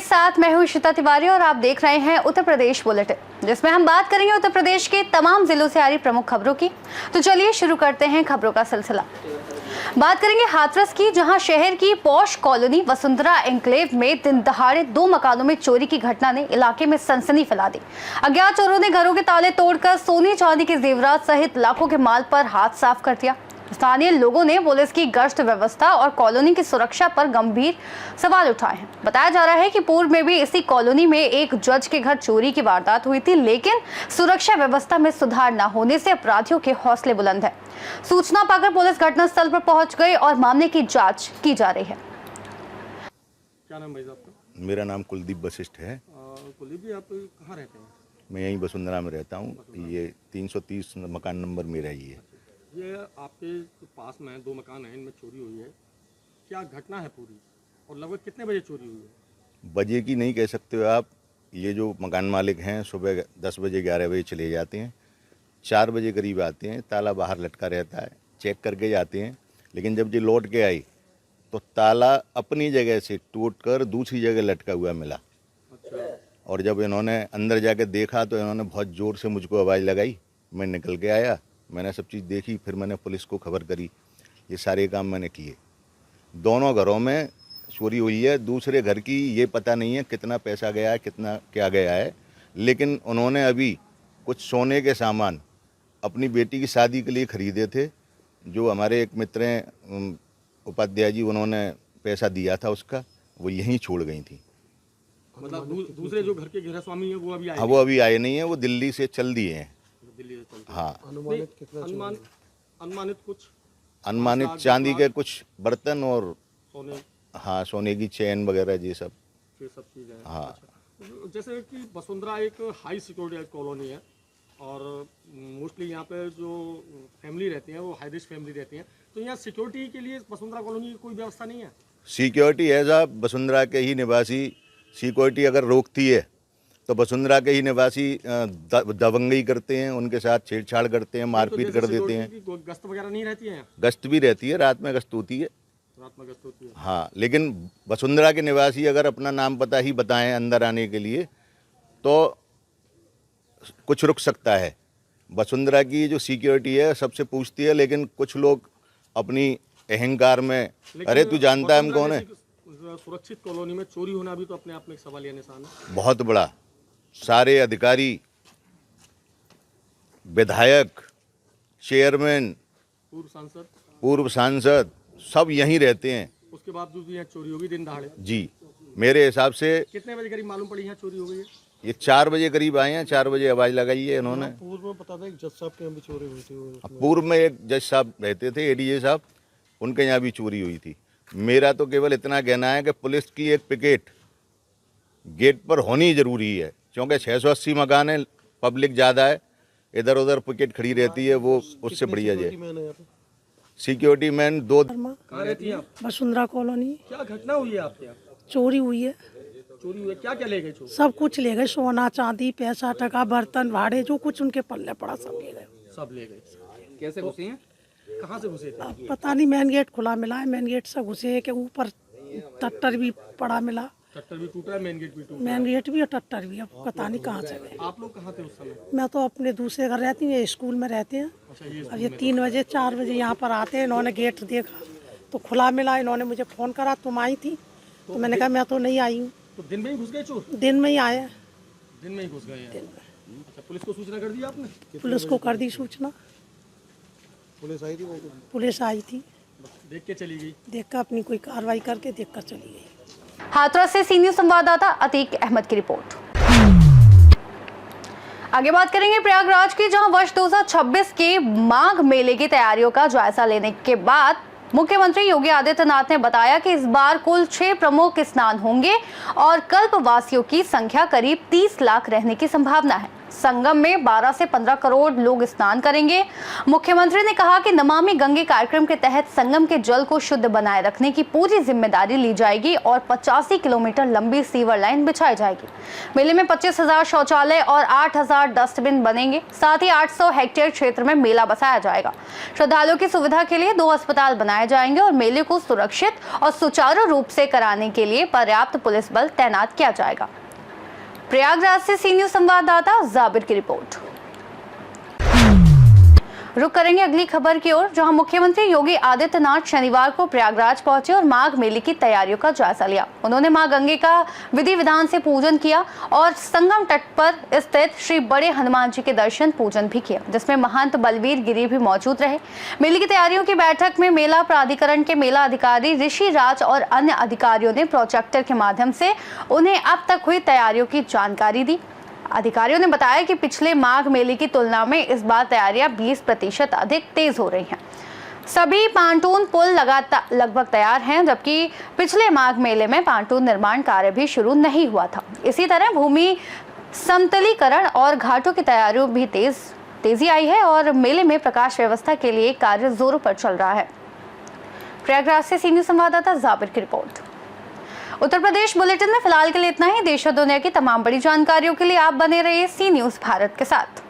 साथ मैं हूं इशिता तिवारी और आप देख रहे हैं उत्तर प्रदेश बुलेटिन, जिसमें हम बात करेंगे उत्तर प्रदेश के तमाम जिलों से आ रही प्रमुख खबरों की। तो चलिए शुरू करते हैं खबरों का सिलसिला। बात करेंगे हाथरस की, जहां शहर की पॉश कॉलोनी वसुंधरा एन्क्लेव में दिन दहाड़े 2 मकानों में चोरी की घटना ने इलाके में सनसनी फैला दी। अज्ञात चोरों ने घरों के ताले तोड़कर सोने चांदी के जेवरात सहित लाखों के माल पर हाथ साफ कर दिया। स्थानीय लोगों ने पुलिस की गश्त व्यवस्था और कॉलोनी की सुरक्षा पर गंभीर सवाल उठाए हैं। बताया जा रहा है कि पूर्व में भी इसी कॉलोनी में एक जज के घर चोरी की वारदात हुई थी, लेकिन सुरक्षा व्यवस्था में सुधार न होने से अपराधियों के हौसले बुलंद है। सूचना पाकर पुलिस घटनास्थल पर पहुंच गई और मामले की जांच की जा रही है। क्या नाम है आपका? मेरा नाम कुलदीप वशिष्ठ है। कुलदीप जी, आप कहाँ रहते हैं? मैं यहीं वसुंधरा में रहता हूँ। ये 330 मकान नंबर मेरा ही है। ये आपके पास में 2 मकान हैं, इनमें चोरी हुई है। क्या घटना है पूरी और लगभग कितने बजे चोरी हुई है? बजे की नहीं कह सकते हो आप। ये जो मकान मालिक हैं सुबह 10 बजे 11 बजे चले जाते हैं, 4 बजे करीब आते हैं। ताला बाहर लटका रहता है, चेक करके जाते हैं। लेकिन जब ये लौट के आई तो ताला अपनी जगह से टूटकर दूसरी जगह लटका हुआ मिला। अच्छा। और जब इन्होंने अंदर जाके देखा तो इन्होंने बहुत ज़ोर से मुझको आवाज़ लगाई। मैं निकल के आया, मैंने सब चीज़ देखी, फिर मैंने पुलिस को खबर करी। ये सारे काम मैंने किए। दोनों घरों में चोरी हुई है। दूसरे घर की ये पता नहीं है कितना पैसा गया है, कितना क्या गया है। लेकिन उन्होंने अभी कुछ सोने के सामान अपनी बेटी की शादी के लिए ख़रीदे थे। जो हमारे एक मित्र हैं उपाध्याय जी, उन्होंने पैसा दिया था उसका, वो यहीं छोड़ गई थी। मतलब दूसरे जो घर के गृहस्वामी हैं वो अभी आए? हाँ, वो अभी आए नहीं हैं, वो दिल्ली से चल दिए हैं। दिल्ली से चलते हैं। हाँ। अनुमानित कुछ अनुमानित चांदी के कुछ बर्तन और सोने, हाँ, सोने की चेन वगैरह ये सब चीज़ें। हाँ। अच्छा। जैसे कि वसुंधरा एक हाई सिक्योरिटी कॉलोनी है और मोस्टली यहाँ पे जो फैमिली रहती है वो हाई रिस्क फैमिली रहती है, तो यहाँ सिक्योरिटी के लिए वसुंधरा कॉलोनी की कोई व्यवस्था नहीं है? सिक्योरिटी है साहब। वसुंधरा के ही निवासी सिक्योरिटी अगर रोकती है तो वसुंधरा के ही निवासी दबंगई करते हैं, उनके साथ छेड़छाड़ करते हैं, मारपीट कर देते हैं। गश्त वगैरह नहीं रहती है? गश्त भी रहती है, रात में गश्त होती है। रात में गश्त होती है। हाँ, लेकिन वसुंधरा के निवासी अगर अपना नाम पता ही बताएं अंदर आने के लिए तो कुछ रुक सकता है। वसुंधरा की जो सिक्योरिटी है सबसे पूछती है, लेकिन कुछ लोग अपनी अहंकार में, अरे तू जानता है हम कौन है। सुरक्षित कॉलोनी में चोरी होना भी तो अपने आप में एक सवाल या निशान है। बहुत बड़ा। सारे अधिकारी, विधायक, चेयरमैन, पूर्व सांसद सब यहीं रहते हैं। उसके बावजूद भी यहाँ चोरी होगी दिन दहाड़े? जी, मेरे हिसाब से। कितने बजे करीब मालूम पड़ी यहाँ चोरी हो गई है? ये 4 बजे करीब आए हैं, 4 बजे आवाज़ लगाई है इन्होंने। पूर्व में पता था एक जज साहब के यहाँ भी चोरी हुई थी। पूर्व में एक जज साहब रहते थे, एडीजे साहब, उनके यहाँ भी चोरी हुई थी। मेरा तो केवल इतना कहना है कि पुलिस की एक पिकेट गेट पर होनी ज़रूरी है, क्योंकि 680 मकान है, पब्लिक ज़्यादा है, इधर उधर पिकेट खड़ी रहती है, वो उससे बढ़िया जाए। Security man 2। कहाँ रहती है आप? वसुंधरा कॉलोनी। क्या घटना हुई है आपके यहाँ? चोरी हुई है। चोरी हुई है, क्या क्या ले गए चोर? सब कुछ ले गए, सोना चांदी पैसा टका बर्तन भाड़े जो कुछ उनके पल्ले पड़ा सब ले गए। सब ले गए। कैसे घुसे हैं? कहाँ से घुसे थे? अब पता नहीं, मेन गेट खुला मिला है, मेन गेट से घुसे है कि ऊपर टट्टर भी पड़ा मिला। टट्टर भी टूटा है, मेन गेट भी टूटा? मेन गेट भी और टट्टर भी, अब पता नहीं कहाँ से गए। आप लोग कहाँ थे उस समय? मैं तो अपने दूसरे घर रहती हूँ, ये स्कूल में रहते हैं। अच्छा, अब ये 3 बजे 4 बजे यहाँ पर आते हैं। इन्होंने गेट देखा तो खुला मिला। इन्होंने मुझे फ़ोन करा, तुम आई थी? तो मैंने कहा मैं तो नहीं आई हूँ। तो दिन में ही घुस गए चोर? दिन में ही आए। दिन में ही घुस गए हैं। अच्छा, पुलिस को सूचना कर दी आपने? पुलिस को कर दी सूचना। पुलिस आई थी? पुलिस आई थी, देख के चली गई? देख कर अपनी कोई कार्रवाई करके देख कर चली गई। हाथरस से सीनियर संवाददाता अतीक अहमद की रिपोर्ट। आगे बात करेंगे प्रयागराज की, जहां वर्ष 2026 के माघ मेले की तैयारियों का जायजा लेने के बाद मुख्यमंत्री योगी आदित्यनाथ ने बताया कि इस बार कुल 6 प्रमुख स्नान होंगे और कल्पवासियों की संख्या करीब 30 लाख रहने की संभावना है। संगम में 12 से 15 करोड़ लोग स्नान करेंगे। मुख्यमंत्री ने कहा कि नमामि गंगे कार्यक्रम के तहत संगम के जल को शुद्ध बनाए रखने की पूरी जिम्मेदारी ली जाएगी और 85 किलोमीटर लंबी सीवर लाइन बिछाई जाएगी। मेले में 25,000 शौचालय और 8,000 डस्टबिन बनेंगे। साथ ही 800 हेक्टेयर क्षेत्र में मेला बसाया जाएगा। श्रद्धालुओं की सुविधा के लिए 2 अस्पताल बनाए जाएंगे और मेले को सुरक्षित और सुचारू रूप से कराने के लिए पर्याप्त पुलिस बल तैनात किया जाएगा। प्रयागराज से सी न्यूज संवाददाता जाबिर की रिपोर्ट। रुक करेंगे अगली खबर की ओर, जहां मुख्यमंत्री योगी आदित्यनाथ शनिवार को प्रयागराज पहुंचे और माघ मेले की तैयारियों का जायजा लिया। उन्होंने मां गंगे का विधि विधान से पूजन किया और संगम तट पर स्थित श्री बड़े हनुमान जी के दर्शन पूजन भी किया, जिसमें महंत बलवीर गिरी भी मौजूद रहे। मेले की तैयारियों की बैठक में मेला प्राधिकरण के मेला अधिकारी ऋषि राज और अन्य अधिकारियों ने प्रोजेक्टर के माध्यम से उन्हें अब तक हुई तैयारियों की जानकारी दी। अधिकारियों ने बताया कि पिछले माघ मेले की तुलना में इस बार तैयारियां 20% अधिक तेज हो रही हैं। सभी पांटून पुल लगभग तैयार हैं, जबकि पिछले माघ मेले में पांटून निर्माण कार्य भी शुरू नहीं हुआ था। इसी तरह भूमि समतलीकरण और घाटों की तैयारियों भी तेजी आई है और मेले में प्रकाश व्यवस्था के लिए कार्य जोरों पर चल रहा है। प्रयागराज से सी न्यूज संवाददाता जाबिर की रिपोर्ट। उत्तर प्रदेश बुलेटिन में फिलहाल के लिए इतना ही। देश और दुनिया की तमाम बड़ी जानकारियों के लिए आप बने रहिए सी न्यूज भारत के साथ।